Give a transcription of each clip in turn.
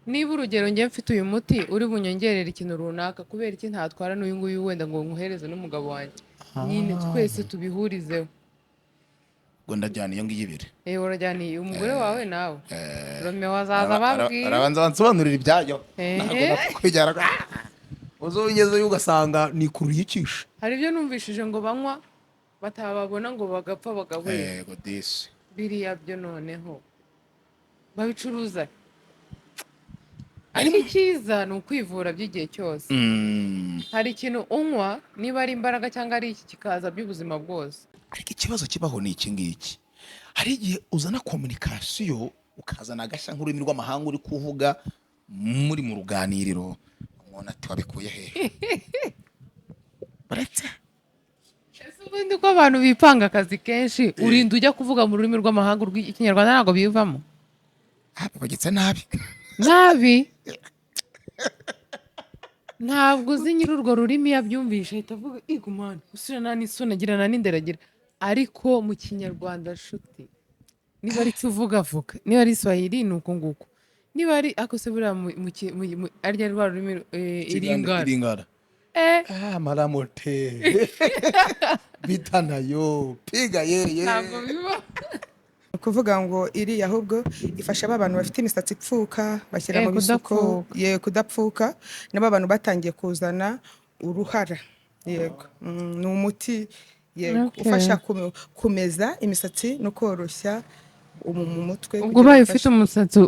niba urugero njye mfite uyu muti uri bunyongerera ikintu runaka kubera iki ntatwara n'uyu nguyu wenda ngo nkuhereze n'umugabo wanjye nyine twese tubihurizeho. ngo ndajyana iyo ngiyo ibiri. Urajyaniye umugore wawe nawe Romeo azaza ababwira arabanza bansobanurira ibyayo ntabwo nakwijyana uzongezeyo ugasanga nikururiye ikishe. hari ibyo numvishije ngo banywa batababona ngo bagapfa bagahwera yego disi biriya byo noneho babicuruza. ariko icyiza ni ukwivura by'igihe cyose. hari ikintu unywa niba ari imbaraga cyangwa ari iki kikaza by'ubuzima bwose. ariko ikibazo kibaho ni iki ngiki, hari igihe uzana komunikasiyo ukazana agashya nk'ururimi rw'amahanga uri kuvuga muri mu ruganiriro umuntu ati wabikuye hehe baretse. ese ubundi ko abantu bipanga akazi kenshi urinda ujya kuvuga mu rurimi rw'amahanga rw'ikinyarwanda ntabwo bivamo bagitse nabi nabi ntabwo uzi nyiri urwo rurimi yabyumvisha ahita avuga igumane usirana n'isoni agirana n'inderagira. ariko mu kinyarwanda nshuti niba ari cyo uvuga vuga, niba ari Swahili ni uko nguko, niba ari akose buriya arya rwa rurimi iringara maramote bita nayo piga yeye ntabwo biba kuvuga ngo iri ahubwo ifasha abantu bafite imisatsi ipfuka bashyira mu bisuko kudapfuka nabo abantu batangiye kuzana uruhara. Yego ni umuti yego ufasha kumeza imisatsi no koroshya mu mutwe. ubwo ubaye ufite umusatsi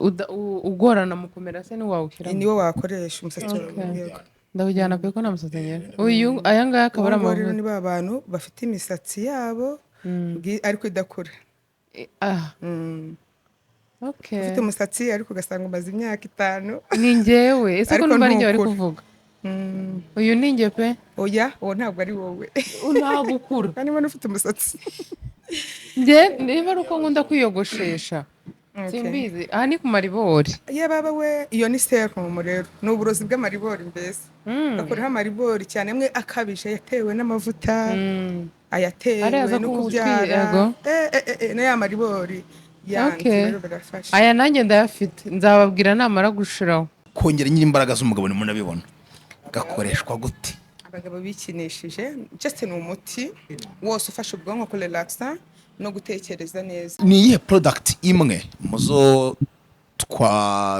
ugorana mu kumera se niwawushyiramo niwo wakoresha umusatsi. Yego ndawujyana pe ko nta musatsi nyera uyu aya ngaya akaba ari amavuta. ni ba bantu bafite imisatsi yabo ariko idakura. Ufite umusatsi ariko ugasanga umaze imyaka 5 ni njyewe ese ko numva ari njye bari kuvuga uyu ni njye pe. oya uwo ntabwo ari wowe ntagukura kandi mbona ufite umusatsi njye niba ari uko nkunda kwiyogoshesha simbizi aha ni ku maribori. baba we iyo ni serumu rero ni uburozi bw'amaribori mbese bakoraho amaribori cyane amwe akabije yatewe n'amavuta ayatewe no kubyara n'aya maribori yanjye birafasha. aya nanjye ndayafite nzababwira namara gushiraho. kongera nyiri imbaraga z'umugabo nimuna bibona gakoreshwa gute? abagabo bikinishije just ni umuti wose ufasha ubwonko ku relaxa no gutekereza neza. ni iyihe product imwe muzo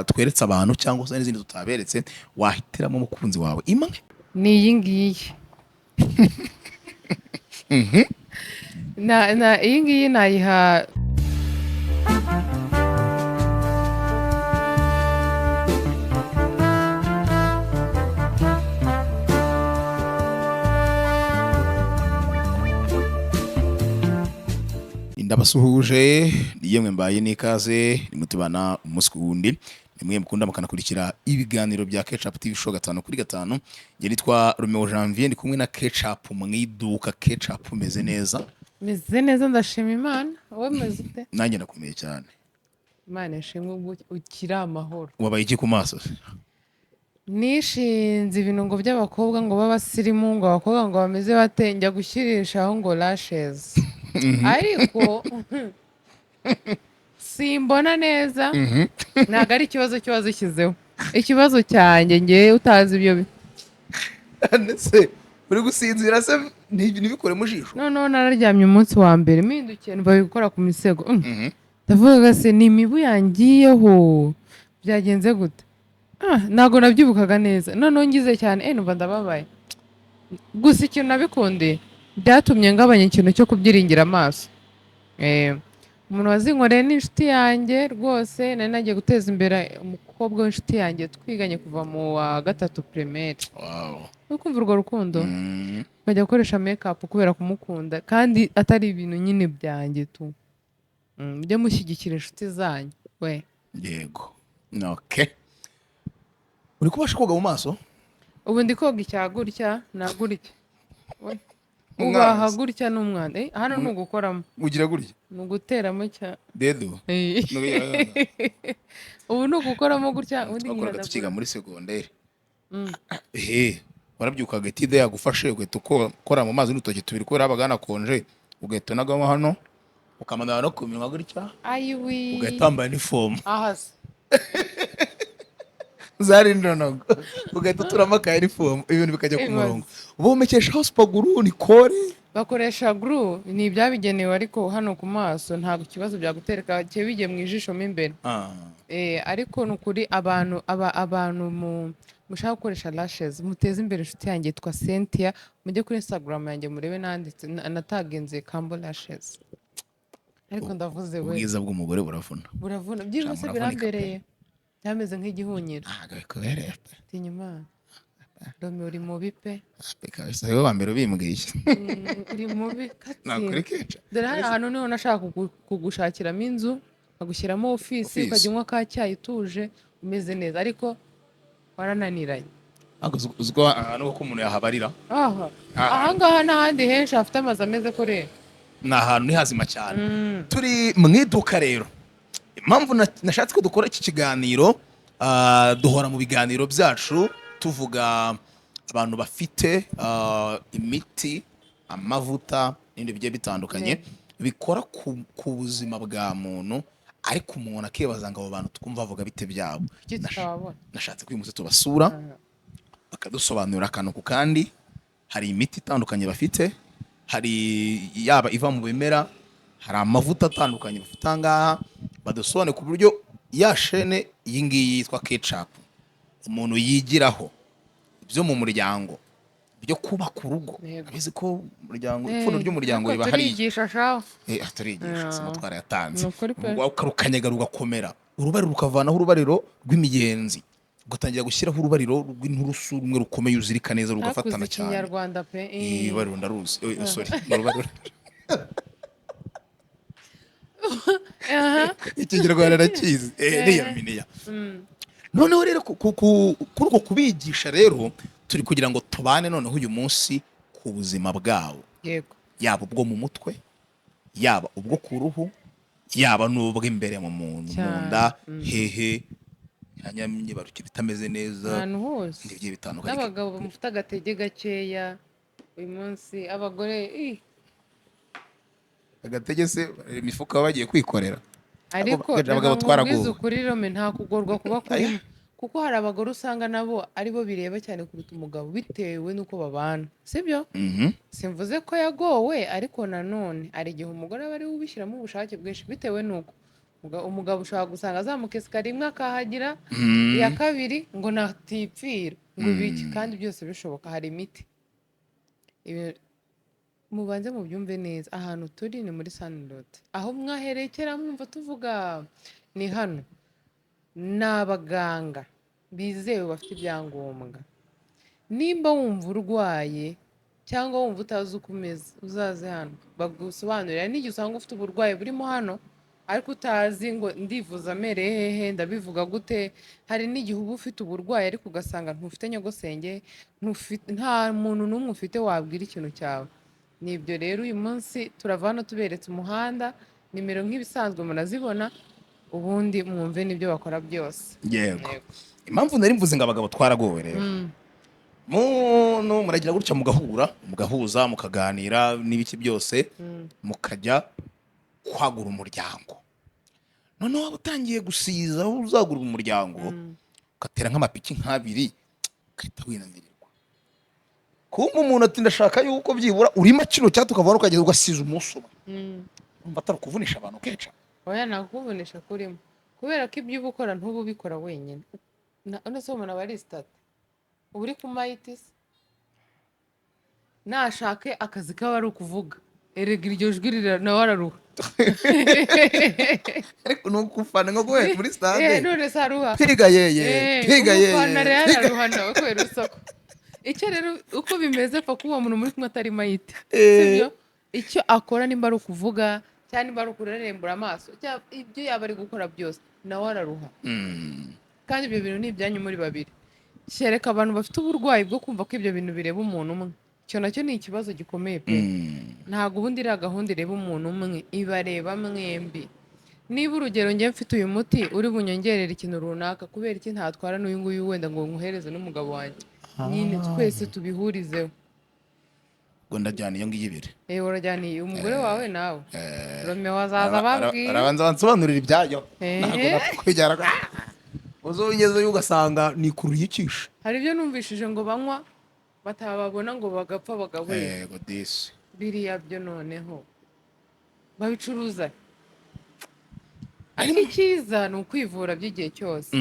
tweretse abantu cyangwa se n'izindi tutaberetse wahitiramo umukunzi wawe imwe? ni iyi ngiyi iyi ngiyi nayiha ndabasuhuje niyemwe mbaye n'ikaze nimutubana umunsi kuwundi nimwe mukunda mukanakurikira ibiganiro bya Ketchup TV show 5/5. Nge nitwa Romeo Janvier ndi kumwe na Ketchup mu iduka. Ketchup meze neza? meze neza ndashima Imana. wowe meze ute? nanjye nakomeye cyane. Imana yashimwe ukira amahoro. wabaye iki ku maso? nishinze ibintu ngo by'abakobwa ngo b'abasirimu ngo abakobwa ngo bameze bate njya gushyirishaho ngo lashes ariko simbona neza. ntabwo ari ikibazo kiba zishyizeho ikibazo cyanjye ngewe utazi ibyo ndetse uri gusinzira se ntibikore mu jisho? noneho nararyamye umunsi wa mbere mpindukiye mbaye gukora ku misego ndavuga se ni imibu yangiyeho byagenze gute. ntabwo nabyibukaga neza noneho ngize cyane numva ndababaye. gusa ikintu nabikundiye byatumye ngabanya ikintu cyo kubyiringira amaso. umuntu wazinkoreye ni inshuti yanjye rwose nari nagiye guteza imbere umukobwa w'inshuti yanjye twiganye kuva mu wa 3 primaire. uri kumva urwo rukundo nkajya gukoresha make-up kubera kumukunda kandi atari ibintu nyine byanjye tu mujye mushyigikira inshuti zanyu we. yego okay. uri kubasha koga mu maso? ubu ndi koga icyagurya nagurya ubaha gutya n'umwana hano ni ugukoramo ugira gutya ni uguteramo cya dedo ubu ni ugukoramo gutya twakoraga tukiga muri segonderi. warabyukaga tide yagufashe ugahita ukora mu mazi n'utoki tubiri kubera habaga hanakonje ugahita unagamo hano ukamanura no ku minwa gutya ugahita wambaye inifomu. ahase zari ndonogo ugahita uturamo aka uniform ibintu bikajya ku murongo bomekeshaho spaguru ni kore bakoresha glue ni ibyabigenewe ariko hano ku maso ntabwo ikibazo byagutereka cyo bijye mu ijisho mo imbere ariko ni ukuri abantu mushaka gukoresha lashes muteze imbere inshuti yanjye yitwa Cynthia mujye kuri Instagram yanjye murebe nanditse natagenze Cambo lashes ariko ndavuze we ubwiza bw'umugore buravuna byihuse birambereye byameze nk'igihunyira bikubereye tinyuma Romeo uri mubi pe bikabisa wowe wa mbere ubimbwiye uri mubi nakuri keca dore hari ahantu niho nashaka kugushakiramo inzu nkagushyiramo ofisi ukajya unywa ka cyayi utuje umeze neza ariko warananiranye uziko ahantu ko umuntu yahabarira ahangaha n'ahandi henshi hafite amazu ameze kure ni ahantu ni hazima cyane turi mu iduka rero impamvu nashatse ko dukora iki kiganiro duhora mu biganiro byacu tuvuga abantu bafite imiti amavuta n'ibindi bigiye bitandukanye bikora ku buzima bwa muntu ariko umuntu akibaza ngo abo bantu twumva bavuga bite byabo nashatse ko uyu munsi tubasura bakadusobanurira akantu ku kandi hari imiti itandukanye bafite hari yaba iva mu bimera hari amavuta atandukanye bafite ahangaha badusobanure ku buryo ya shene iyi ngiyi yitwa ketchup umuntu yigiraho ibyo mu muryango byo kubaka urugo abizi ko umuryango ipfundo ry'umuryango riba hariya turigisha simutwara yatanze ukarukanyega rugakomera urubariro rukavanaho urubariro rw'imigenzi ugatangira gushyiraho urubariro rw'inturusu rumwe rukomeye uzirika neza rugafatana cyane Kinyarwanda pe urubariro ndaruzi sorry urubariro Ikinyarwanda nakizi niyaminiya noneho rero kuri uko kubigisha rero turi kugira ngo tubane noneho uyu munsi ku buzima bwabo yaba ubwo mu mutwe yaba ubwo ku ruhu yaba n'ubwo imbere mu muntu mu nda hehe imyibarukiro itameze neza ahantu hose n'ibyo bitandukanye n'abagabo bamufite agatege gakeya uyu munsi abagore agatege se imifuka bagiye kwikorera ariko abagabo twaraguwe kuri Rome nta kugorwa kuba kurimo kuko hari abagore usanga nabo aribo bireba cyane kuruta umugabo bitewe n'uko babana sibyo simvuze ko yagowe ariko nanone hari igihe umugore aba ari we ubishyiramo ubushake bwinshi bitewe n'uko umugabo ushobora gusanga azamuka esikariye imwe akahagira iya kabiri ngo natipfira ngo biki kandi byose bishoboka hari imiti mubanze mubyumve neza ahantu turi ni muri Sundote aho mwaherekera mwumva tuvuga ni hano ni abaganga bizewe bafite ibyangombwa nimba wumva urwaye cyangwa wumva utazi uko umeze uzaze hano bagusobanurira n'igihe usanga ufite uburwayi burimo hano ariko utazi ngo ndivuza amereye hehe ndabivuga gute hari n'igihe uba ufite uburwayi ariko ugasanga ntufite nyogosenge nta muntu n'umwe ufite wabwira ikintu cyawe nibyo rero uyu munsi turavana tuberetse umuhanda nimero nk'ibisanzwe munazibona ubundi mwumve n'ibyo bakora byose yego impamvu nari mvuze ngo abagabo twaragowe rero muragira gutya mugahuza mukaganira n'ibiki byose mukajya kwagura umuryango noneho waba utangiye gusiza aho uzagura umuryango ugatera nk'amapiki nk'abiri ugahita winanirirwa kumva umuntu ati ndashaka yuko byibura urima kino cyangwa tukavana ukagenda ugasiza umunsi umwe umva atari ukuvunisha abantu kenshi oya nakuvunisha kurimo kubera ko ibyo uba ukora ntuba ubikora wenyine none se umuntu aba ari sitati uba uri ku mayitisi nashake akazi kaba ari ukuvuga erega iryo jwi nawe araruha ariko nukufana nko guhera muri stade none se aruha piga yeye umufana rero araruha nawe kubera urusaku icyo rero uko bimeze pfa kuba umuntu muri kumwe atari mayiti sibyo icyo akora nimba ari ukuvuga cyangwa nimba ari ukurerembura amaso ibyo yaba ari gukora byose nawe araruha kandi ibyo bintu ni ibyanyu muri babiri kereka abantu bafite uburwayi bwo kumva ko ibyo bintu bireba umuntu umwe icyo nacyo ni ikibazo gikomeye pe ntabwo ubundi iriya gahunda ireba umuntu umwe ibareba mwembi niba urugero njye mfite uyu muti uri bunyongerere ikintu runaka kubera iki ntatwara n'uyu nguyu wenda ngo nkuhereze n'umugabo wanjye nyine twese tubihurizeho ngo ndajyana iyo ngiyo ibiri urajyaniye umugore wawe nawe Romeo azaza ababwira arabanza bansobanurira ibyayo ntabwo napfa kwijyana uzogezeyo ugasanga ni kuruyikisha. hari ibyo numvishije ngo banywa batababona ngo bagapfa bagahwera. Yego disi. Biriya byo noneho babicuruza. Ariko icyiza ni ukwivura by'igihe cyose.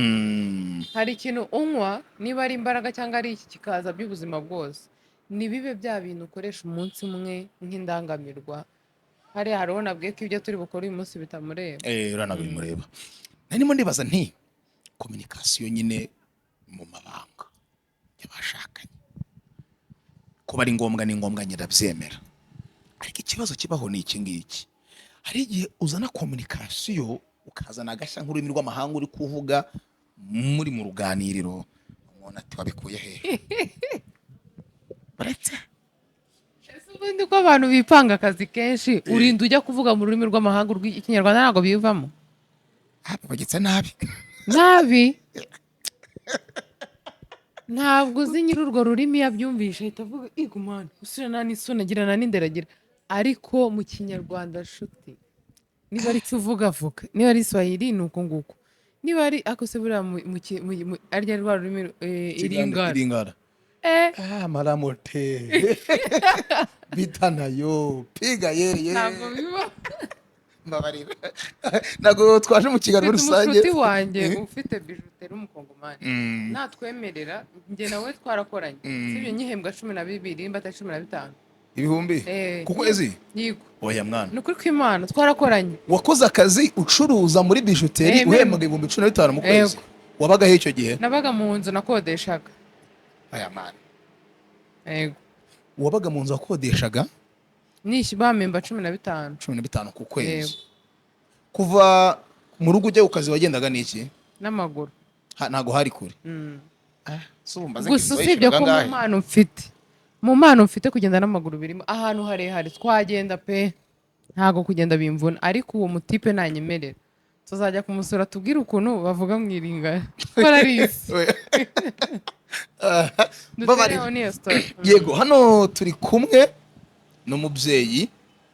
Hari ikintu unywa niba ari imbaraga cyangwa ari iki kikaza by'ubuzima bwose, nibibe bya bintu ukoresha umunsi umwe nk'indangamirwa. Hariya hariho nabwiye ko ibyo turi bukore uyu munsi bitamureba. Urana bimureba. Narimo ndibaza nti communication nyine mu mabanga y'abashakanye kuba ari ngombwa ni ngombwa nyirabyemera, ariko ikibazo kibaho ni iki ngiki. Hari igihe uzana communication ukazana agashya nk'ururimi rw'amahanga uri kuvuga muri mu ruganiriro, umuntu ati wabikuye hehe? Baretse ubundi ko abantu bipanga akazi kenshi urinda ujya kuvuga mu rurimi rw'amahanga rw'ikinyarwanda ntabwo bivamo. bagitse nabi nabi ntabwo uzi nyiri urwo rurimi yabyumvisha ahita avuga igumana usura n'isoni agira n'inderagira. Ariko mu kinyarwanda nshuti niba ari cyo uvuga vuga, niba ari Swahili ni uko nguko, niba ari akose buriya arya rwa rurimi iringara maramote bita nayo piga yeye ntabwo biba. mbabarira ntabwo twaje mu kiganiro rusange. Umushuti wanjye ufite bijuteri w'umukongomani natwemerera njye nawe twarakoranye sibyo nyihembwa 12 mbata 15 ibihumbi ku kwezi. Yego oya mwana ni ukuri kw'Imana twarakoranye. wakoze akazi ucuruza muri bijuteri uhembwa 15,000 mu kwezi. wabagaho icyo gihe? Nabaga mu nzu nakodeshaga. aya mwana yego wabaga mu nzu wakodeshaga bamemba 15 ku kwezi. kuva mu rugo ujya ku kazi wagendaga n'iki? n'amaguru. ntago hari kure. gusa usibye ko mu mpano mfite kugenda n'amaguru birimo ahantu harehare twagenda pe ntago kugenda bimvuna, ariko uwo mutipe nanyemerera tuzajya kumusura tubwire ukuntu bavuga mu iringa bararisi. Yego hano turi kumwe n'umubyeyi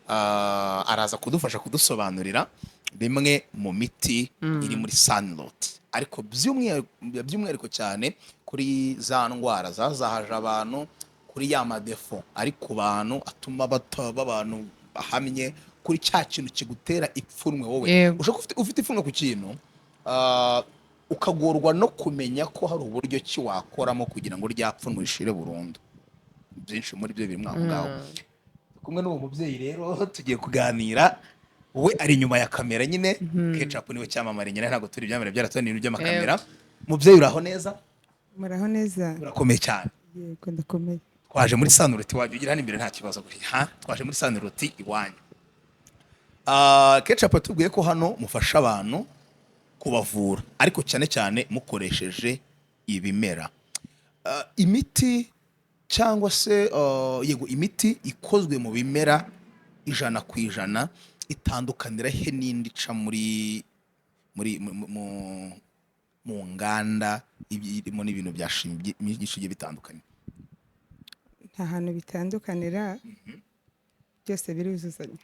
araza kudufasha kudusobanurira bimwe mu miti iri muri Sunlot, ariko by'umwihariko cyane kuri za ndwara zazahaje abantu, kuri ya madefo ari ku bantu atuma bataba abantu bahamye, kuri cya kintu kigutera ipfunwe wowe ufite ipfunwe ku kintu ukagorwa no kumenya ko hari uburyo ki wakoramo kugira ngo ryapfunwe rishire burundu. Byinshi muri byo biri mwaho ngaho. Kumwe n'uwo mubyeyi rero tugiye kuganira, we ari inyuma ya kamera nyine. Ketchup niwe cyamamare nyine, ntabwo turi byamere byaratoni ibintu by'amakamera. Mubyeyi uraho neza? Muraho neza. Urakomeye cyane. Yego ndakomeye. Twaje muri Sunlot iwanyu, ugira hano imbere nta kibazo guriya. Twaje muri Sunlot iwanyu. Ketchup tubwiye ko hano mufasha abantu kubavura, ariko cyane cyane mukoresheje ibimera. Imiti cyangwa se yego imiti ikozwe mu bimera 100% itandukanira he n'indi ica mu nganda irimo n'ibintu byinshi bitandukanye? Nta hantu bitandukanira, byose biruzuzanya.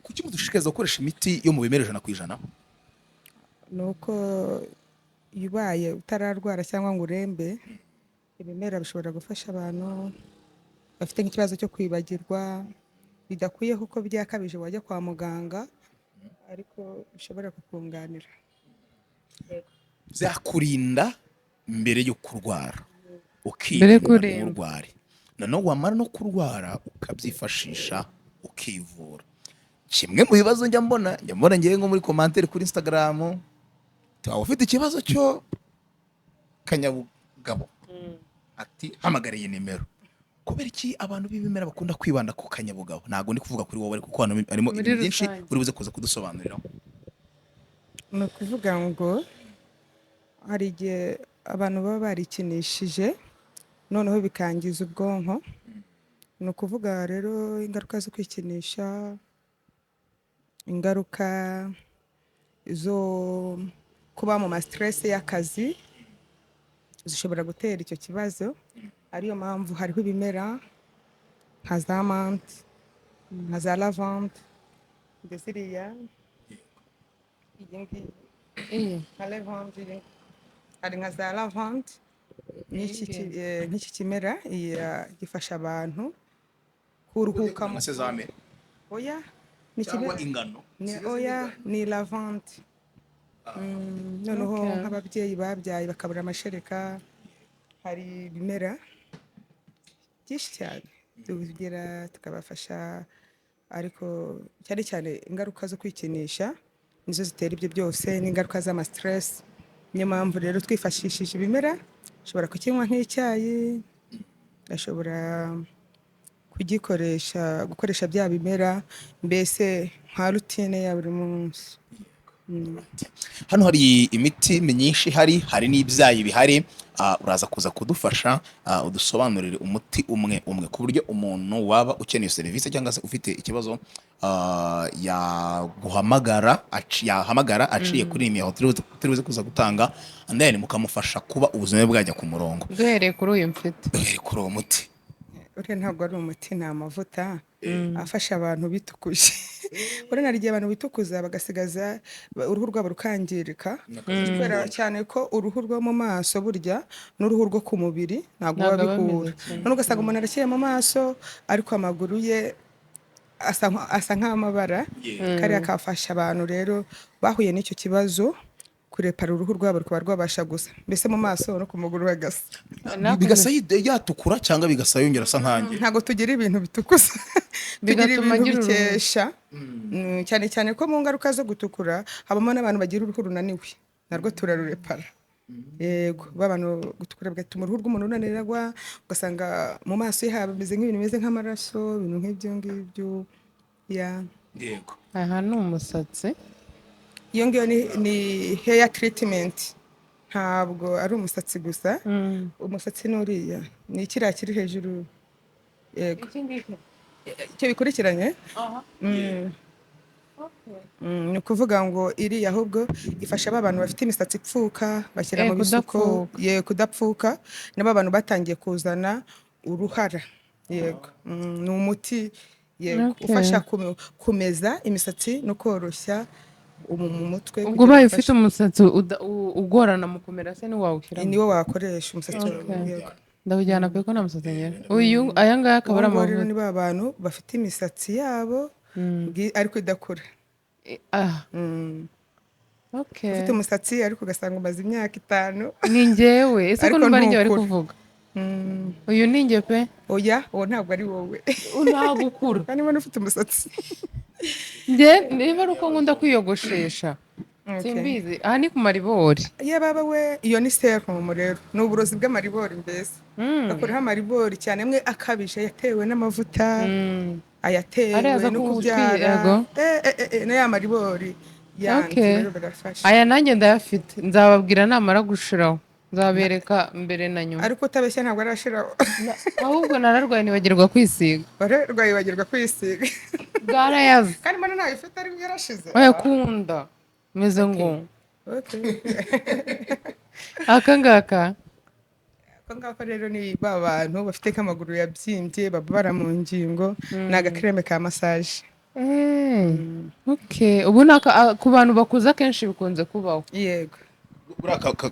Kuki mudushishikariza gukoresha imiti yo mu bimera 100%? Nuko yubaye utararwara cyangwa ngo urembe, ibimera bishobora gufasha abantu bafite nk'ikibazo cyo kwibagirwa bidakwiye kuko byakabije wajya kwa muganga, ariko bishobora kukunganira. Byakurinda mbere yo kurwara, ukirinda urware, noneho wamara no kurwara ukabyifashisha ukivura. Kimwe mu bibazo njya mbona ngiye nko muri commentaire kuri Instagram, tuba ufite ikibazo cyo kanyabugabo ati hamagariye nimero. Kubera iki abantu b'ibimera bakunda kwibanda ku kanyabugabo? Ntago ndi kuvuga kuri wowe, kuko hano harimo ibintu byinshi uri buze kuza kudusobanurira. Ni ukuvuga ngo hari igihe abantu baba barikinishije noneho bikangiza ubwonko. Ni ukuvuga rero ingaruka zo kwikinisha, ingaruka zo kuba mu stress y'akazi zishobora gutera icyo kibazo. Ariyo mpamvu hariho ibimera nka za menthe, nka za lavande, ndetse iriya nka lavande, hari nka za lavande nk'iki kimera gifasha abantu kuruhuka mu oya ni cyangwa ingano oya ni lavande. Noneho nk'ababyeyi babyaye bakabura amashereka, hari ibimera byinshi cyane tugira tukabafasha, ariko cyane cyane ingaruka zo kwikinisha nizo zitera ibyo byose, n'ingaruka z'amastress. Niyo mpamvu rero twifashishije ibimera, ushobora kukinywa nk'icyayi, ashobora gukoresha bya bimera, mbese nka rutine ya buri munsi. hano hari imiti myinshi hari n'ibyayi bihari. Uraza kuza kudufasha udusobanurire umuti umwe umwe ku buryo umuntu waba ukeneye serivisi cyangwa se ufite ikibazo yahamagara aciye kuri iyi mirongo turibuze kuza gutanga, andayani mukamufasha kuba ubuzima bwajya ku murongo. duhereye kuri uyu mfite, duhereye kuri uwo muti. Uriya ntabwo ari umuti, ni amavuta afasha abantu bitukuje. Urabona hari igihe abantu bitukuza bagasigaza uruhu rwabo rukangirika, kubera cyane ko uruhu rwo mu maso burya n'uruhu rwo ku mubiri ntabwo biba bihura. None ugasanga umuntu arakeye mu maso ariko amaguru ye asa nk'amabara. Kariya kafasha abantu rero bahuye n'icyo kibazo kurepara uruhu rwabo rukaba rwabasha gusa, mbese mu maso no ku maguru bagasa, bigasa yatukura cyangwa bigasa yongera asa nkanjye. ntabwo tugira ibintu bitukuza, tugira ibintu bikesha. Cyane cyane ko mu ngaruka zo gutukura habamo n'abantu bagira uruhu runaniwe, narwo turarurepara. Yego, babantu gutukura bigatuma uruhu rw'umuntu runanirwa, ugasanga mu maso ye hameze nk'ibintu bimeze nk'amaraso, ibintu nk'ibyo ngibyo. Yego, aha ni umusatsi. Iyo ngiyo ni hair treatment, ntabwo ari umusatsi gusa. Umusatsi n'uriya ni kiriya kiri hejuru. Yego, icyo bikurikiranye ni ukuvuga ngo iriya ahubwo ifasha abantu bafite imisatsi ipfuka, bashyira mu bisuko, kudapfuka, n'abo abantu batangiye kuzana uruhara. Yego, ni umuti ufasha kumeza imisatsi no koroshya mu mutwe. Ubwo ubaye ufite umusatsi ugorana mu kumera se niwawushyiramo, niwo wakoresha umusatsi wawe. ndawujyana kuko nta musatsi ngira. Aya ngaya akaba ari amavuta. Rero ni ba bantu bafite imisatsi yabo ariko idakura. Ufite umusatsi ariko ugasanga umaze imyaka 5. Ni njyewe, ese ko numva ari njye bari kuvuga. Uyu ni njye pe. Oya, uwo ntabwo ari wowe. Ntabwo ukura kandi mbona ufite umusatsi. Niba ari uko nkunda kwiyogoshesha simbizi. Aha ni ku maribori. Baba we, iyo ni serum rero, ni uburozi bw'amaribori mbese. Bakuraho amaribori cyane amwe akabije yatewe n'amavuta, ayatewe no kubyara, n'aya maribori yanze birafasha. Aya nanjye ndayafite, nzababwira namara gushiraho, nzabereka mbere na nyuma. Ariko utabeshya ntabwo arashiraho. Ahubwo nararwaye nibagirwa kwisiga. Wararwaye wibagirwa kwisiga. Bwarayaze. Kandi mbona nawe ifite ari yarashize. Oya kunda. Meze ngo. Aka ngaka rero ni ba bantu bafite nk'amaguru yabyimbye, babara mu ngingo, ni agakreme ka massage. Ubu ku bantu bakuze akenshi bikunze kubaho. Yego,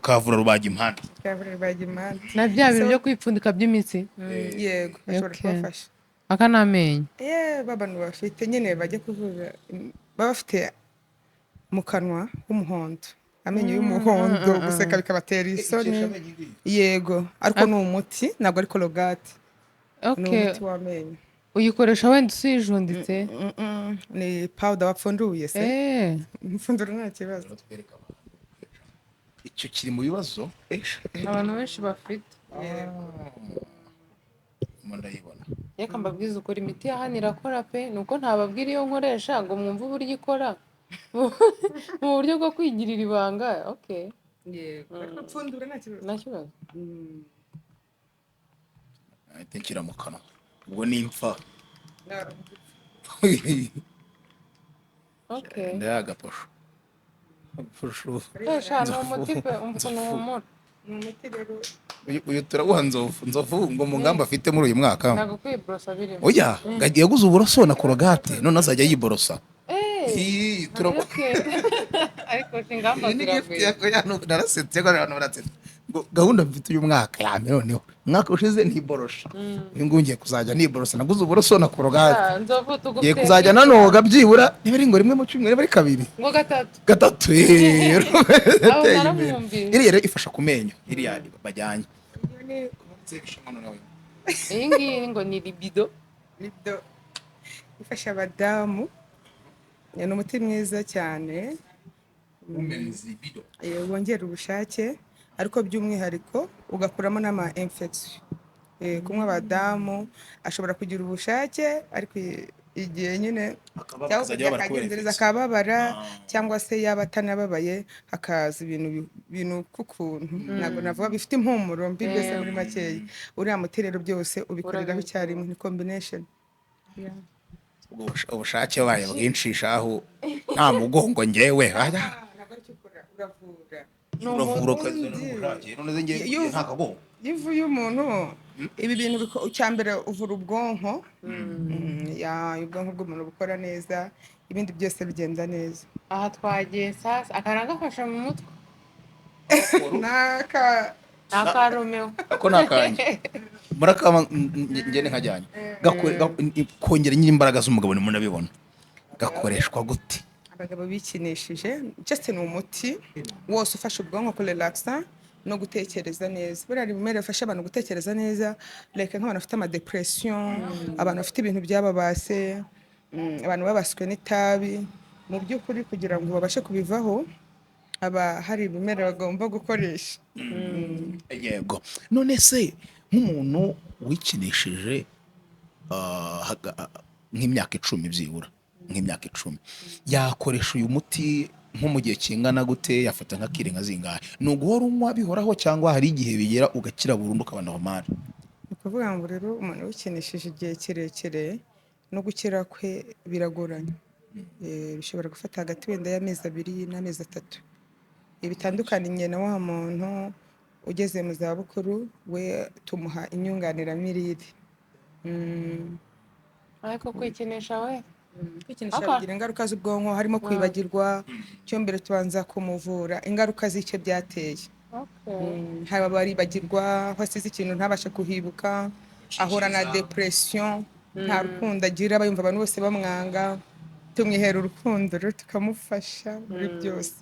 kavura rubaga impande. Na bya bintu byo kwipfundika by'imitsi. Yego, ashobora kubafasha. Aka ni amenyo. Babantu bafite nyine bajya kuvura, baba bafite mu kanwa h'umuhondo, amenyo y'umuhondo, guseka bikabatera isoni. Yego, ariko ni umuti, ntabwo ari korogate. Ni umuti w'amenyo. Uyikoresha wenda usijunditse? Ni powder wapfunduye se. Mfundura nta kibazo. Icyo kiri mu bibazo abantu benshi bafite. Ndayibona. Reka mbabwize ukora imiti ya hano irakora pe, nuko ntababwira iyo nkoresha ngo mwumve uburyo ikora mu buryo bwo kwigirira ibanga. Yego, mfundura nta kibazo. Nta kibazo. Tekera mu kanwa, ubwo ni impfa. Ndayagaposho. Ni umuti pe, umuhumura. Uyu turaguha nzovu ngo mu ngamba afite muri uyu mwaka. Ntabwo kwiborosa birimo. Oya, yaguze uburoso na korogate, none azajya yiborosa. ariko ingamba ziragwira. narasetse ko abantu baratsetse ngo gahunda mfite uyu mwaka yame noneho umwaka ushize ntiborosha uyu nguyu ngiye kuzajya niborosa naguze uburoso na korogate ngiye kuzajya nanoga byibura niba ari ngo rimwe mu cyumweru niba ari kabiri ngo gatatu aho naramwumvise. iriya rero ifasha ku menyo iriya bajyanye iyi ngiyi ngo ni libido ifasha abadamu, ni umuti mwiza cyane wongera ubushake ariko by'umwihariko ugakuramo n'ama infection. Kumwe abadamu ashobora kugira ubushake ariko igihe nyine akagendereza akababara cyangwa se yaba atanababaye hakaza ibintu k'ukuntu ntabwo navuga bifite impumuro mbi mbese muri makeya. Uriya muti rero byose ubikoreraho icyarimwe, ni combination. ubushake baye bwinshi shaho nta mugongo ngewe iyo uvuye umuntu ibi bintu cyambere uvura ubwonko, ubwonko bw'umuntu bukora neza, ibindi byose bigenda neza. aha twagiye sasa akaranga gafasha mu mutwe naka Romeo ako nakanje murakama ngene nkajyanye kongera imbaraga z'umugabo ni munabibona gakoreshwa gute? Abagabo bikinishije just ni umuti wose ufasha ubwonko ku relaxa no gutekereza neza. Buriya ibimera bifasha abantu gutekereza neza, like nk'abantu bafite ama depression, abantu bafite ibintu byababase, abantu babaswe n'itabi. Mu by'ukuri kugira ngo babashe kubivaho aba hari ibimera bagomba gukoresha. Yego, none se nk'umuntu wikinishije nk'imyaka 10 byibura nk'imyaka 10 yakoresha uyu muti nko mu gihe kingana gute? Yafata nka kirenga zingahe? Ni uguhora unywa bihoraho cyangwa hari igihe bigera ugakira burundu ukaba normal? Ni ukuvuga ngo rero umuntu wikinishije igihe kirekire no gukira kwe biragoranye. Bishobora gufata hagati wenda y'amezi 2 n'amezi 3. Bitandukanye na wa muntu ugeze mu za bukuru we tumuha inyunganiramirire. ariko kwikinisha we Kwikinisha bigira ingaruka z'ubwonko, harimo kwibagirwa. Cyo mbere tubanza kumuvura ingaruka z'icyo byateye. Haba baribagirwa, hasize ikintu ntabashe kuhibuka, ahora na depression, nta rukundo agira, bayumva abantu bose bamwanga. Tumwihera urukundo rero tukamufasha muri byose.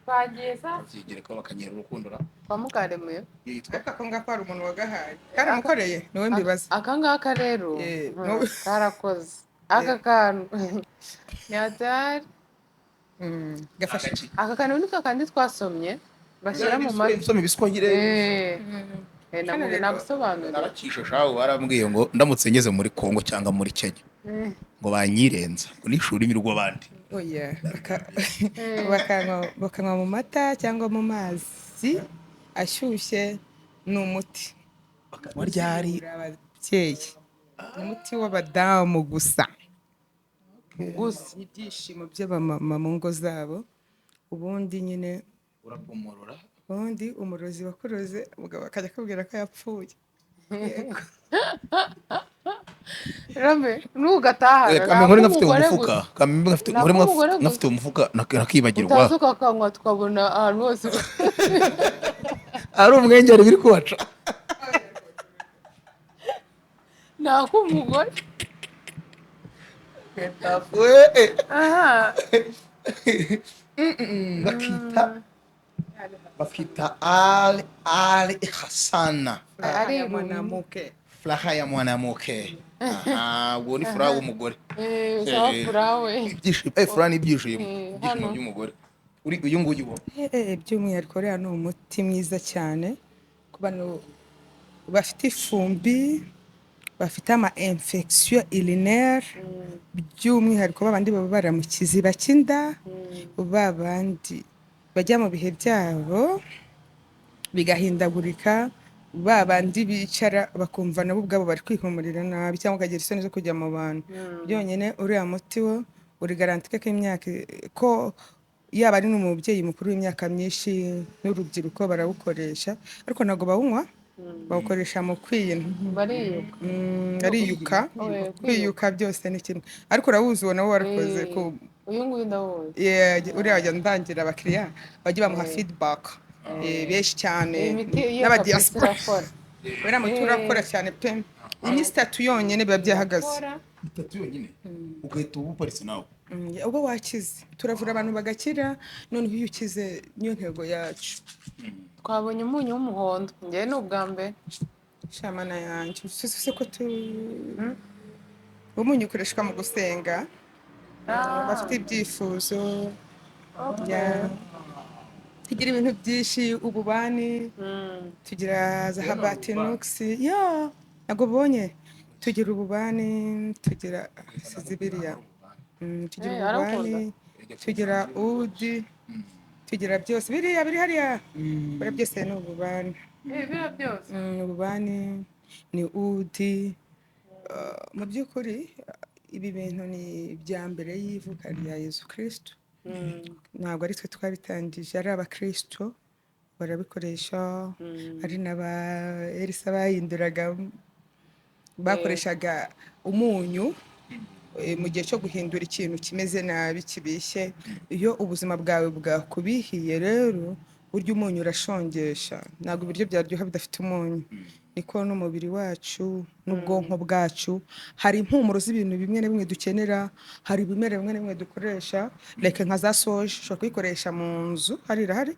twagiye sasa Kigere ko bakanyera urukundo ra twamukaremuye Ariko ako ngako hari umuntu wagahaye karamukoreye niwe mbibaza. aka ngaka rero karakoze aka kantu nyatari Gafasha aka kantu ni kakandi twasomye bashyira mu mata nsome biswahire nagusobanurira narakisha shaho barambwiye ngo ndamutse ngeze muri Kongo cyangwa muri Kenya ngo banyirenza ngo nishuri imirwa abandi. oya bakanywa mu mata cyangwa mu mazi ashyushye. Ni umuti bakanywa ryari ababyeyi, ni umuti w'abadamu gusa ibyishimo by'abamama mu ngo zabo. Ubundi nyine urapomorora, ubundi umurozi wakuroze umugabo akajya akubwira ko yapfuye. Rame nugataha kamwe ngafite umufuka ngafite umufuka nakibagirwa utazuka kanywa tukabona ahantu hose ari umwengeri biri kubaca nakumugore bakita Ali Hasana ari mwanamuke furaha ya mwanamke. Ubwo ni furaha w'umugore. sawa furawe Ibyishimo furaha n'ibyishimo by'umugore. Uyu nguyu bo by'umwihariko rero ni umuti mwiza cyane ku bantu bafite ifumbi, bafite ama infection urinaire, by'umwihariko babandi baba bara mu kiziba cy'inda, babandi bajya mu bihe byabo bigahindagurika, babandi bicara bakumva nabo ubwabo bari kwihumurira nabi cyangwa ukagira isoni zo kujya mu bantu. Byonyine uriya muti wo uri garantike ko imyaka ko yaba ari n'umubyeyi mukuru w'imyaka myinshi n'urubyiruko barawukoresha, ariko ntabwo bawunywa bawukoresha mu bariyuka ariyuka kwiyuka byose ni kimwe ariko urawuzi uwo nawe warakoze uyu nguyu ndawuzi uriya wajya ndangira abakiriya bajya bamuha feedback benshi cyane n'abadiyasipora uriya muti urakora cyane pe iminsi 3 yonyine biba byahagaze 3 yonyine ugahita ubuparitse nawe uba wakize turavura abantu bagakira noneho iyo ukize niyo ntego yacu twabonye umunyu w'umuhondo njyewe ni ubwa mbere shamana yanjye usuze ko umunyu ukoreshwa mu gusenga bafite ibyifuzo tugira ibintu byinshi ububani tugira zahabatinux ntabwo ubonye tugira ububani tugira sizibiriya tugira ububani tugira udi tugira byose biriya biri hariya biriya byose ni ububani ububani ni udi mu by'ukuri ibi bintu ni ibya mbere y'ivuka rya Yesu Kristo ntabwo ari twe twabitangije ari abakristo barabikoresha ari n'aba Elisa bahinduraga bakoreshaga umunyu mu gihe cyo guhindura ikintu kimeze nabi kibishye iyo ubuzima bwawe bwakubihiye rero burya umunyu urashongesha ntabwo ibiryo byaryoha bidafite umunyu niko n'umubiri wacu n'ubwonko bwacu hari impumuro z'ibintu bimwe na bimwe dukenera hari ibimera bimwe na bimwe dukoresha like nka za soje ushobora kuyikoresha mu nzu harihari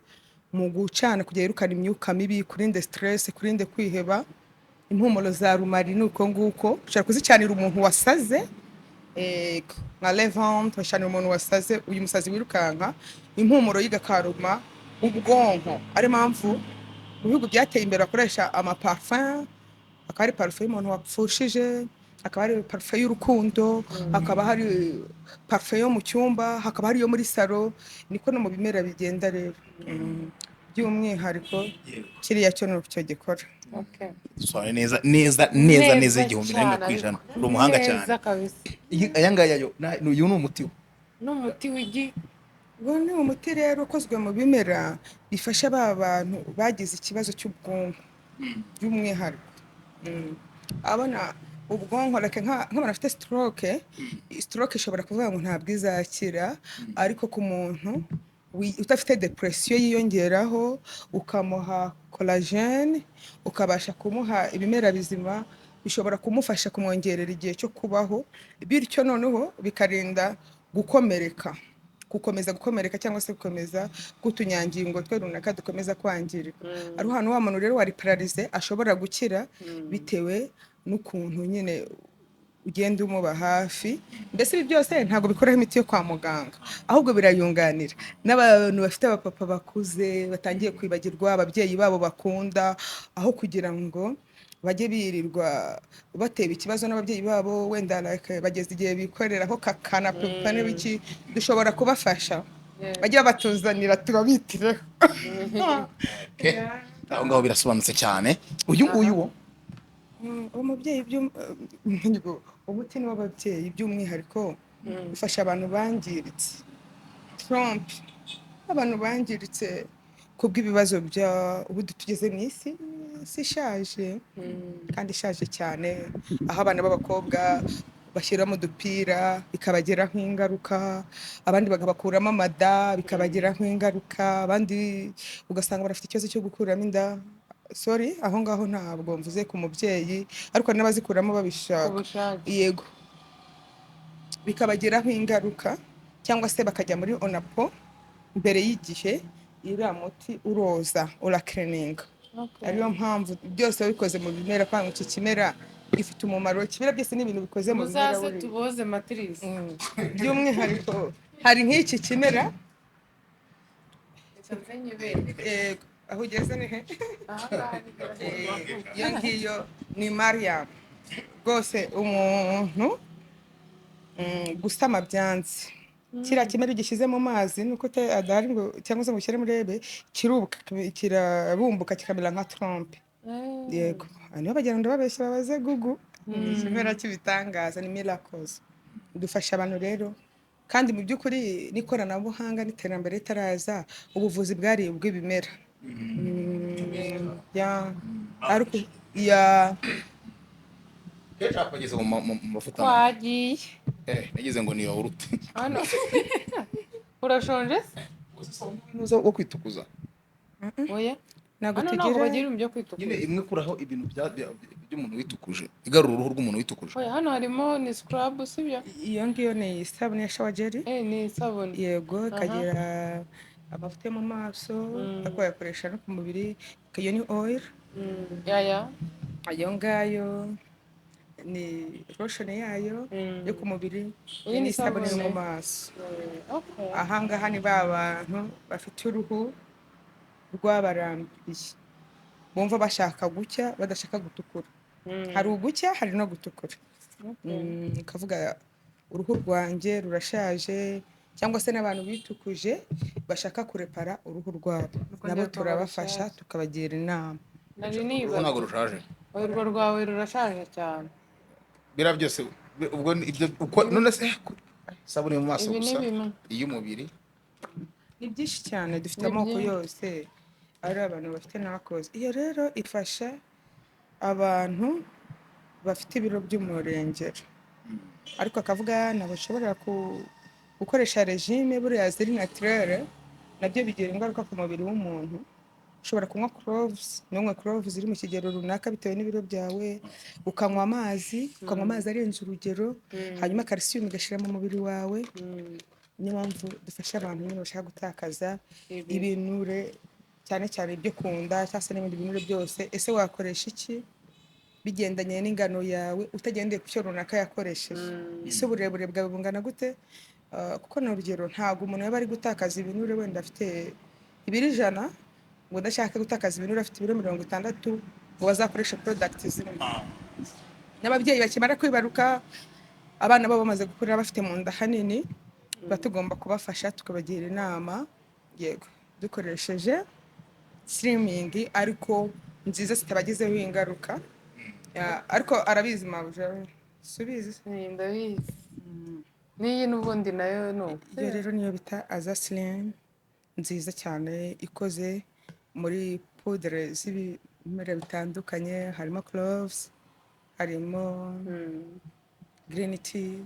mu gucana kugira yirukane imyuka mibi kurinde stress kurinde kwiheba impumuro za rumari nuko nguko ushobora kuzicanira umuntu wasaze nka levante bashanira umuntu wasaze uyu musazi wirukanka impumuro y'igakaruma ubwonko ari mpamvu mu bihugu byateye imbere bakoresha amaparfum akaba ari parfum y'umuntu wapfushije akaba ari parfum y'urukundo akaba hari parfum yo mu cyumba hakaba hari yo muri salo niko no mu bimera bigenda rero by'umwihariko kiriya cyo n'icyo gikora dusobanure neza igihumbi na rimwe ku ijana uri umuhanga cyane aya ngaya yo uyu ni umuti n'umuti w'igi uwo ni umuti rero ukozwe mu bimera bifasha ba bantu bagize ikibazo cy'ubwonko by'umwihariko abona ubwonko nk'abantu bafite stroke ishobora kuvuga ngo ntabwo izakira ariko ku muntu udafite depression yiyongeraho ukamuha collagen ukabasha kumuha ibimera bizima bishobora kumufasha kumwongerera igihe cyo kubaho bityo noneho bikarinda gukomeza gukomereka cyangwa se gukomeza gutunyangingo twe runaka dukomeza kwangirika ari hano wa muntu rero wari paralize ashobora gukira bitewe n'ukuntu nyine ugenda umuba hafi mbese ibi byose ntabwo bikoraho imiti yo kwa muganga ahubwo birayunganira n'abantu bafite abapapa bakuze batangiye kwibagirwa ababyeyi babo bakunda aho kugira ngo bajye birirwa bateba ikibazo n'ababyeyi babo wenda bageze igihe bikoreraho kakana pepa n'ibiki dushobora kubafasha bajye babatuzanira tubabitireho aho ngaho birasobanutse cyane uyu nguyu wo umubyeyi umuti ni w'ababyeyi by'umwihariko ufasha abantu bangiritse trompe abantu bangiritse kubw'ibibazo bya ubu tugeze mu isi ishaje kandi ishaje cyane aho abana b'abakobwa bashyiramo udupira bikabagiraho ingaruka abandi bagabakuramo amada bikabagiraho ingaruka abandi ugasanga barafite ikibazo cyo gukuramo inda aho ngaho ntabwo mvuze ku mubyeyi ariko n'abazikuramo babishaka yego bikabagiraho ingaruka cyangwa se bakajya muri onapo mbere y'igihe iriya muti uroza urakeninga ariyo mpamvu byose bikoze mu bimera kwanga iki kimera gifite umumaro ikibera byose ni ibintu bikoze mu bimera muzaze tuboze matrice by'umwihariko hari nk'iki kimera aho ugeze ni he iyo ngiyo ni Mariam rwose umuntu gusama byanze kiriya kimera gishyize mu mazi nuko adahari ngo cyangwa se ngo ushyire murebe kirabumbuka kikamera nka trompe yego niho bagira ngo babeshye babaze gugu ikimera cy'ibitangaza ni miracles dufasha abantu rero kandi mu by'ukuri n'ikoranabuhanga n'iterambere ritaraza ubuvuzi bwari ubw'ibimera ariko ya ketchup ageze mu mavuta twagiye nagize ngo ni yawurute hano urashonje uza wo kwitukuza oya ntabwo hano ntabwo tugira bagira ibintu byo kwitukuza nyine imwe kuraho ibintu by'umuntu witukuje igarura uruhu rw'umuntu witukuje oya hano harimo ni scrub sibyo iyo ngiyo ni isabune ya shower gel ni isabune yego ikagira amavuta yo mu maso ariko wayakoresha no ku mubiri iyo ni oil yaya ayo ngayo ni lotion yayo yo ku mubiri iyi ni ni isabune yo mu isabune maso okay ahangaha ni ba bantu bafite uruhu rwabarambiye bumva bashaka gucya badashaka gutukura hari ugucya hari no gutukura ukavuga uruhu rwanjye rurashaje cyangwa se n'abantu bitukuje bashaka kurepara uruhu rwabo nabo turabafasha tukabagira inama nari uruhu niba ntabwo rushaje urwo rwawe rurashaje cyane bira byose ubwo ibyo uko none se sabune mu maso ibi ni gusa bimwe iy'umubiri ni byinshi cyane dufite Ni amoko byinshi. yose ari abantu bafite n'abakozi iyo rero ifasha abantu bafite ibiro by'umurengero ariko akavuga ntabwo ushobora gukoresha regime buriya ziri naturere nabyo bigira ingaruka ku mubiri w'umuntu ushobora kunywa cloves ntunywe cloves ziri mu kigero runaka bitewe n'ibiro byawe ukanywa amazi arenze urugero hanyuma calcium igashyira mu mubiri wawe niyo mpamvu dufasha abantu nyine bashaka gutakaza ibinure cyane cyane ibyo kunda cyangwa se n'ibindi binure byose ese wakoresha iki bigendanye n'ingano yawe utagendeye ku cyo runaka yakoresheje ese uburebure bwawe bungana gute kuko ni urugero ntabwo umuntu yaba ari gutakaza ibinure wenda afite ibiro 100 ngo udashaka gutakaza ibinure afite ibiro 60 ngo bazakoresha product zimwe n'ababyeyi bakimara kwibaruka abana babo bamaze gukurira bafite mu nda hanini tuba tugomba kubafasha tukabagira inama yego dukoresheje slimming ariko nziza zitabagizeho ingaruka ariko arabizi mabuja subizi ndabizi n'iyi n'ubundi nayo no iyo rero niyo bita aza slim nziza cyane ikoze muri poudre z'ibimera bitandukanye harimo cloves harimo green tea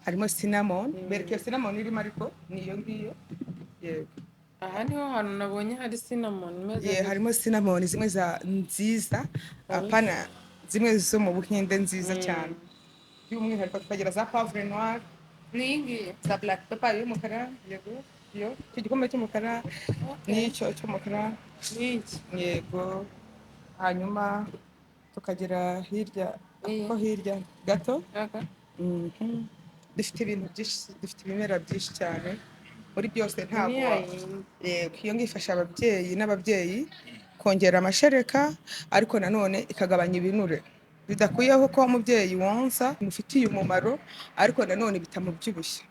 harimo cinnamon bereke cinnamon irimo ariko niyo ngiyo yego aha niho hantu nabonye hari cinnamon harimo cinnamon zimwe nziza apana zimwe zo mu Buhinde nziza cyane by'umwihariko tukagira za poivre noire n'ingi za black pepper y'umukara yego yo icyo gikombe cy'umukara n'icyo cy'umukara yego hanyuma tukagira hirya gato dufite ibintu byinshi dufite ibimera byinshi cyane muri byose ntabwo iyo ngifasha ababyeyi kongera amashereka ariko nanone ikagabanya ibinure bidakuyeho ko umubyeyi wonsa bimufitiye umumaro ariko nanone bitamubyibushye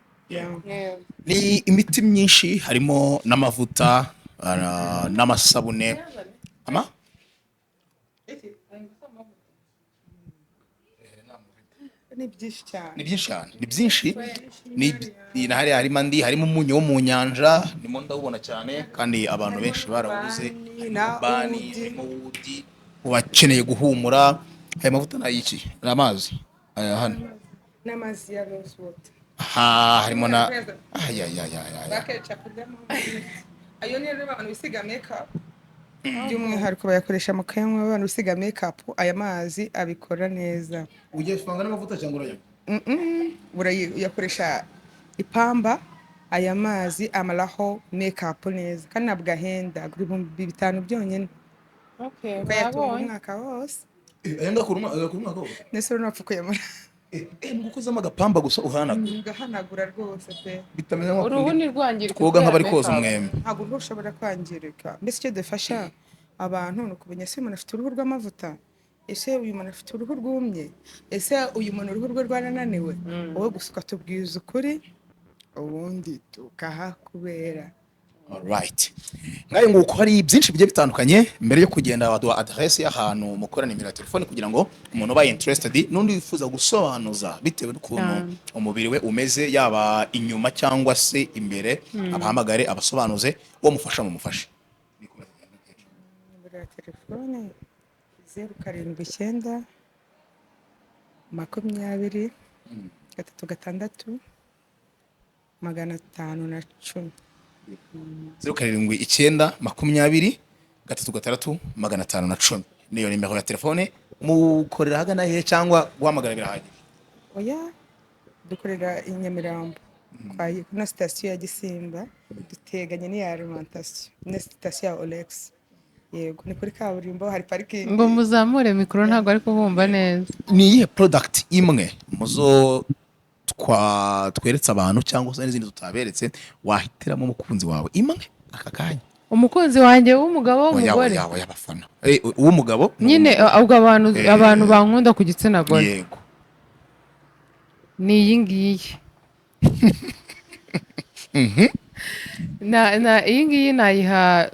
ni imiti myinshi harimo n'amavuta n'amasabune ni byinshi cyane ni byinshi hariya harimo andi harimo umunyu wo mu nyanja ndimo ndawubona cyane kandi abantu benshi barawubuze bani harimo wudi ubakeneye guhumura aya mavuta ni ay'iki ni amazi aya hano n'amazi ya rose water harimo na ayo ni rero abantu bisiga makeup by'umwihariko bayakoresha mu kanywa abantu bisiga makeup aya mazi abikora neza ugiye kuvanga n'amavuta cyangwa uyakoresha ipamba aya mazi amaraho makeup neza kandi ntabwo ahenda agura 5,000 byonyine ukayatunga umwaka wose ayenda kuri umwaka wose nese runapfa kuyamara gukozamo agapamba gusa ugahanagura rwose pe bitameze nko uruhu ni rwangirika koga nk'abari koza umwembe ntabwo uruhu rushobora kwangirika mbese icyo dufasha abantu ni ukumenya ese umuntu afite uruhu rw'amavuta ese uyu muntu afite uruhu rwumye ese uyu muntu uruhu rwe rwarananiwe wowe gusa ukatubwiza ukuri ubundi tukahakubera right ngaye nguko hari byinshi bigiye bitandukanye mbere yo kugenda waduha adresse y'ahantu mukora nimero ya telefone kugira ngo umuntu ubaye interested n'undi wifuza gusobanuza bitewe n'ukuntu umubiri we umeze yaba inyuma cyangwa se imbere abahamagare abasobanuze uwo mufasha mu mufashe nimero ya telefone 07 20 36 510. 07 20 36 510 niyo nimero ya telefone. Mukorera hagana hehe cyangwa guhamagara birahagije? Oya, dukorera i Nyamirambo kuna sitasiyo ya Gisimba, duteganye n'iya alimentation na sitasiyo ya Olex. Yego, ni kuri kaburimbo, hari parikingi. ngo muzamure mikoro ntabwo ari kubumva neza. Ni iyihe product imwe muzo tweretse abantu cyangwa se n'izindi tutaberetse wahitiramo umukunzi wawe imwe aka kanya? Umukunzi wanjye w'umugabo w'umugore yawe y'abafana uw'umugabo nyine, ahubwo abantu bankunda ku gitsina gore. Yego, ni iyi ngiyi. Iyi ngiyi nayiha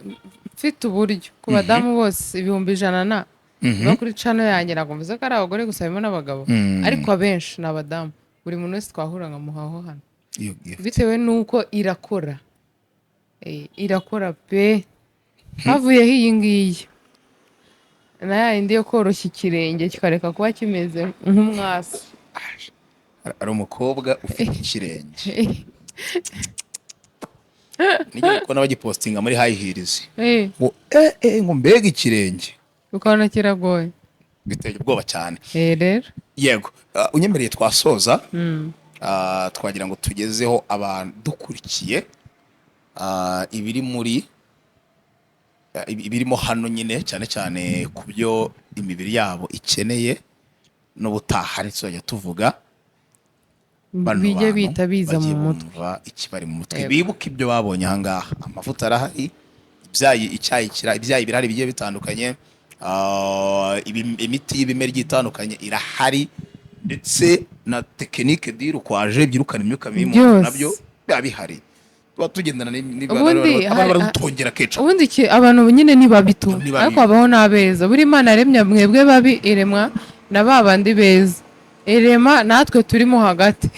mfite uburyo ku badamu bose 100 no kuri cano yanjye. Ntabwo mvuze ko ari abagore gusa, harimo n'abagabo, ariko abenshi ni abadamu. Buri muntu wese twahura nkamuhaho hano bitewe n'uko irakora. Irakora pe. Havuyeho iyi ngiyi na yindi yo koroshya ikirenge kikareka kuba kimeze nk'umwasi. ari umukobwa ufite ikirenge. Nijye ko n'abagipostinga muri high heels ngo ngo mbega ikirenge ukabona kiragoye, biteye ubwoba cyane. rero Yego, unyemereye twasoza twagira ngo tugezeho abantu dukurikiye ibirimo hano nyine, cyane cyane ku byo imibiri yabo ikeneye n'ubutaha ntituzajya tuvuga. bijye bita biza mu mutwe, ikibari mu mutwe, bibuka ibyo babonye ahangaha. Amavuta arahari, ibyayi birahari bigiye bitandukanye, imiti y'ibimera igiye itandukanye irahari, ndetse na tekinike dirukwaje byirukana imyuka mibi mu nzu nabyo biba bihari. Tuba tugendana n'ibitongera keca. Ubundi abantu nyine ntibabitu, ariko habaho n'abeza. Buri Imana yaremye mwebwe babi iremwa na babandi beza irema, natwe turimo hagati.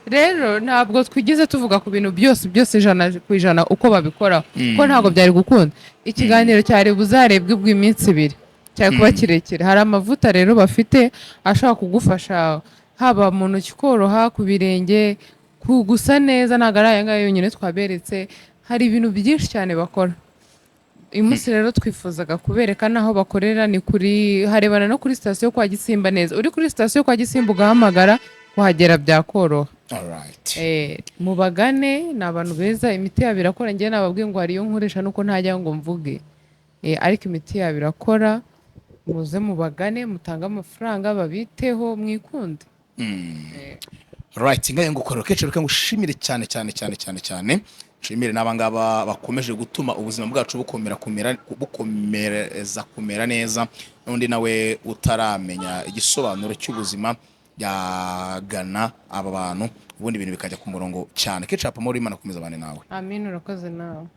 Rero ntabwo twigize tuvuga ku bintu byose 100% uko babikora, kuko ntabwo byari gukunda. Ikiganiro cyari buzarebwe bw'iminsi 2, cyari kuba kirekire. Hari amavuta rero bafite ashaka kugufasha, haba mu ntoki koroha, ku birenge gusa neza. Ntabwo ari aya ngaya yonyine twaberetse, hari ibintu byinshi cyane bakora. Uyu munsi rero twifuzaga kubereka n'aho bakorera, ni kuri harebana no kuri sitasiyo kwa Gisimba neza. Uri kuri sitasiyo kwa Gisimba ugahamagara, kuhagera byakoroha. Mubagane, ni abantu beza, imiti yabo irakora. Njye nababwiye ngo hariyo nkoresha nuko ntajya ngo mvuge, ariko imiti yabo irakora. Muze mubagane, mutange amafaranga, babiteho, mwikunde. Right, ngaye ngukorera keca, reka ngushimire cyane cyane cyane cyane cyane. Nshimire n'abangaba bakomeje gutuma ubuzima bwacu bukomereza kumera neza. N'undi nawe utaramenya igisobanuro cy'ubuzima yagana aba bantu, ubundi ibintu bikajya ku murongo cyane. Keca muri Imana akomeza abane nawe. Amin, urakoze nawe.